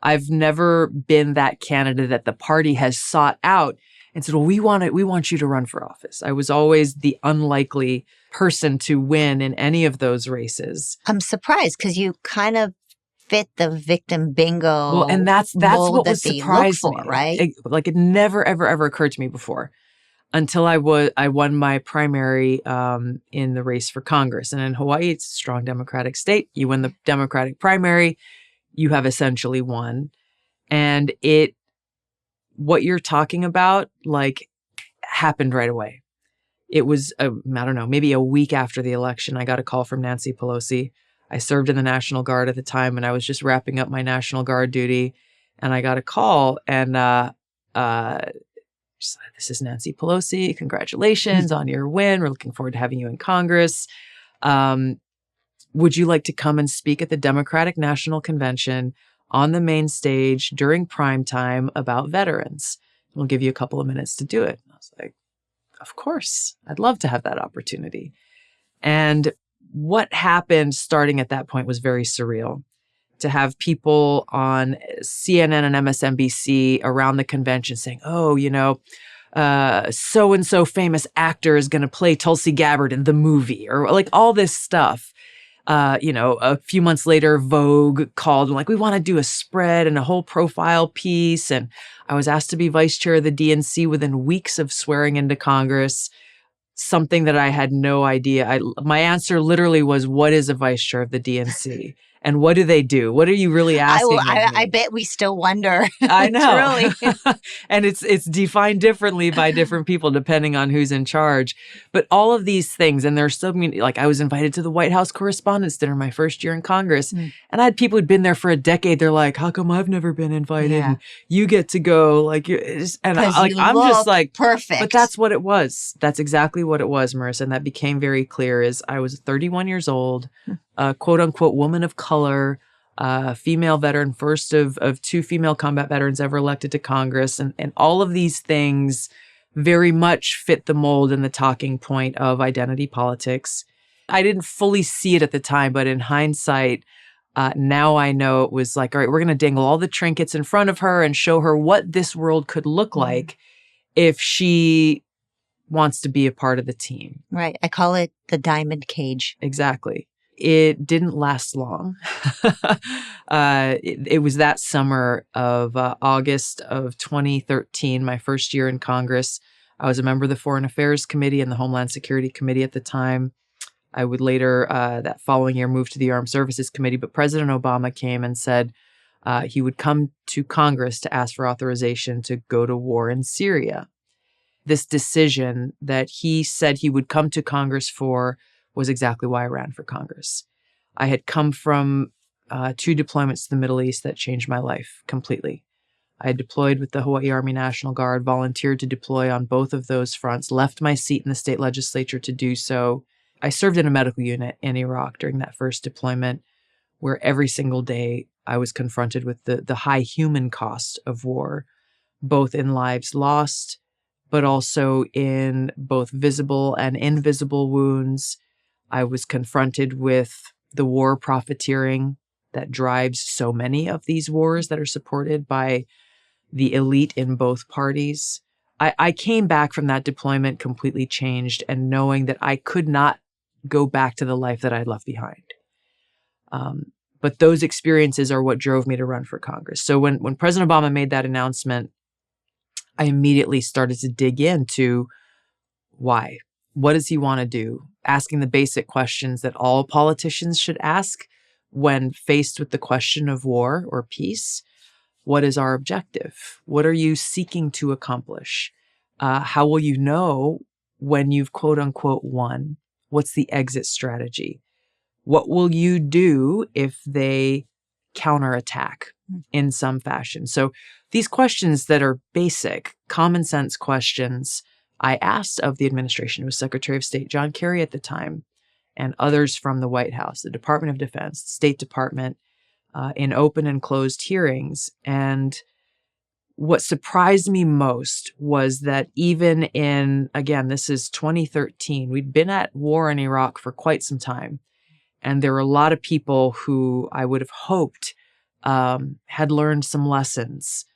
I've never been that candidate that the party has sought out and said, well, we want you to run for office. I was always the unlikely person to win in any of those races. I'm surprised because you kind of fit the victim bingo. Well, and that's what was surprised me, right? It never, ever, ever occurred to me before until I won my primary in the race for Congress. And in Hawaii, it's a strong Democratic state. You win the Democratic primary, you have essentially won. And what you're talking about, happened right away. It was, I don't know, maybe a week after the election, I got a call from Nancy Pelosi. I served in the National Guard at the time, and I was just wrapping up my National Guard duty. And I got a call, and she said, this is Nancy Pelosi. Congratulations on your win. We're looking forward to having you in Congress. Would you like to come and speak at the Democratic National Convention on the main stage during prime time about veterans? We'll give you a couple of minutes to do it. I was like, of course, I'd love to have that opportunity. And what happened starting at that point was very surreal. To have people on CNN and MSNBC around the convention saying, oh, so-and-so famous actor is going to play Tulsi Gabbard in the movie, or all this stuff. A few months later, Vogue called and we want to do a spread and a whole profile piece. And I was asked to be vice chair of the DNC within weeks of swearing into Congress, something that I had no idea. My answer literally was, what is a vice chair of the DNC? And what do they do? What are you really asking? I bet we still wonder. I know. Really. And it's defined differently by different people depending on who's in charge. But all of these things, and there's so many, I was invited to the White House Correspondents' Dinner my first year in Congress. And I had people who'd been there for a decade. They're like, how come I've never been invited? Yeah. And you get to go. I'm just perfect. But that's what it was. That's exactly what it was, Marissa. And that became very clear as I was 31 years old, quote unquote woman of color, female veteran, first of two female combat veterans ever elected to Congress. And all of these things very much fit the mold and the talking point of identity politics. I didn't fully see it at the time, but in hindsight, now I know it was all right, we're going to dangle all the trinkets in front of her and show her what this world could look like if she wants to be a part of the team. Right. I call it the diamond cage. Exactly. It didn't last long. It was that summer of August of 2013, my first year in Congress. I was a member of the Foreign Affairs Committee and the Homeland Security Committee at the time. I would later, that following year, move to the Armed Services Committee. But President Obama came and said he would come to Congress to ask for authorization to go to war in Syria. This decision that he said he would come to Congress for was exactly why I ran for Congress. I had come from 2 deployments to the Middle East that changed my life completely. I had deployed with the Hawaii Army National Guard, volunteered to deploy on both of those fronts, left my seat in the state legislature to do so. I served in a medical unit in Iraq during that first deployment, where every single day I was confronted with the high human cost of war, both in lives lost, but also in both visible and invisible wounds. I was confronted with the war profiteering that drives so many of these wars that are supported by the elite in both parties. I came back from that deployment completely changed and knowing that I could not go back to the life that I'd left behind. But those experiences are what drove me to run for Congress. So when President Obama made that announcement, I immediately started to dig into why. What does he want to do? Asking the basic questions that all politicians should ask when faced with the question of war or peace. What is our objective? What are you seeking to accomplish? How will you know when you've quote unquote won? What's the exit strategy? What will you do if they counterattack in some fashion? So these questions that are basic, common sense questions, I asked of the administration. It was Secretary of State John Kerry at the time and others from the White House, the Department of Defense, the State Department, in open and closed hearings. And what surprised me most was that even in, again, this is 2013, we'd been at war in Iraq for quite some time. And there were a lot of people who I would have hoped had learned some lessons.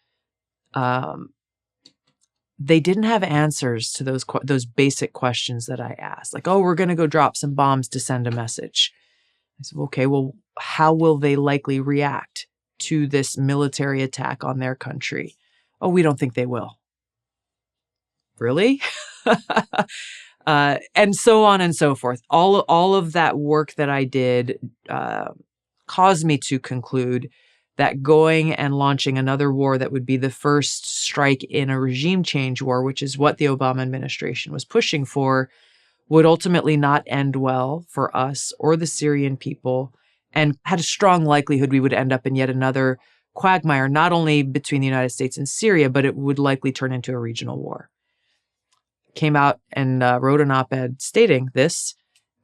They didn't have answers to those basic questions that I asked. Like, oh, we're going to go drop some bombs to send a message. I said, okay, well, how will they likely react to this military attack on their country? Oh, we don't think they will. Really? And so on and so forth. All of that work that I did caused me to conclude that going and launching another war that would be the first strike in a regime change war, which is what the Obama administration was pushing for, would ultimately not end well for us or the Syrian people, and had a strong likelihood we would end up in yet another quagmire, not only between the United States and Syria, but it would likely turn into a regional war. Came out and wrote an op-ed stating this,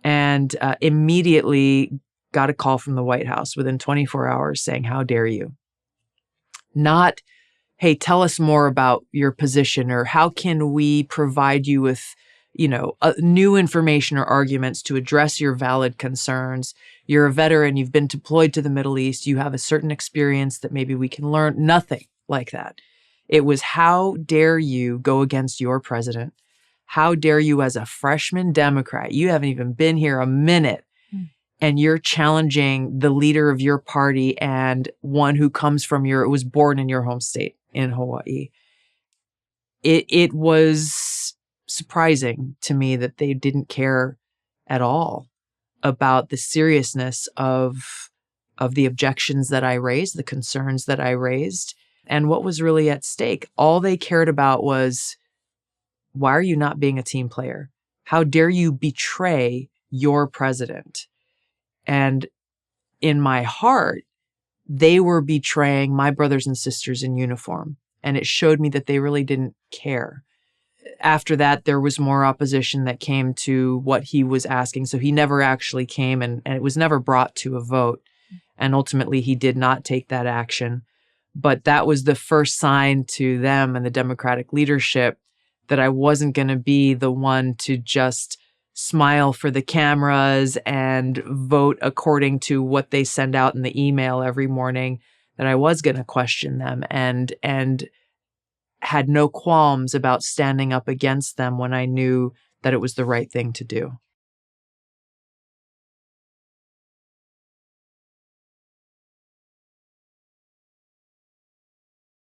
and immediately got a call from the White House within 24 hours saying, how dare you? Not, hey, tell us more about your position, or how can we provide you with, new information or arguments to address your valid concerns. You're a veteran, you've been deployed to the Middle East, you have a certain experience that maybe we can learn. Nothing like that. It was, how dare you go against your president? How dare you, as a freshman Democrat, you haven't even been here a minute, and you're challenging the leader of your party and one who was born in your home state in Hawaii. It was surprising to me that they didn't care at all about the seriousness of the objections that I raised, the concerns that I raised, and what was really at stake. All they cared about was, why are you not being a team player? How dare you betray your president? And in my heart, they were betraying my brothers and sisters in uniform. And it showed me that they really didn't care. After that, there was more opposition that came to what he was asking. So he never actually came, and it was never brought to a vote. And ultimately, he did not take that action. But that was the first sign to them and the Democratic leadership that I wasn't going to be the one to just smile for the cameras and vote according to what they send out in the email every morning, that I was going to question them and had no qualms about standing up against them when I knew that it was the right thing to do.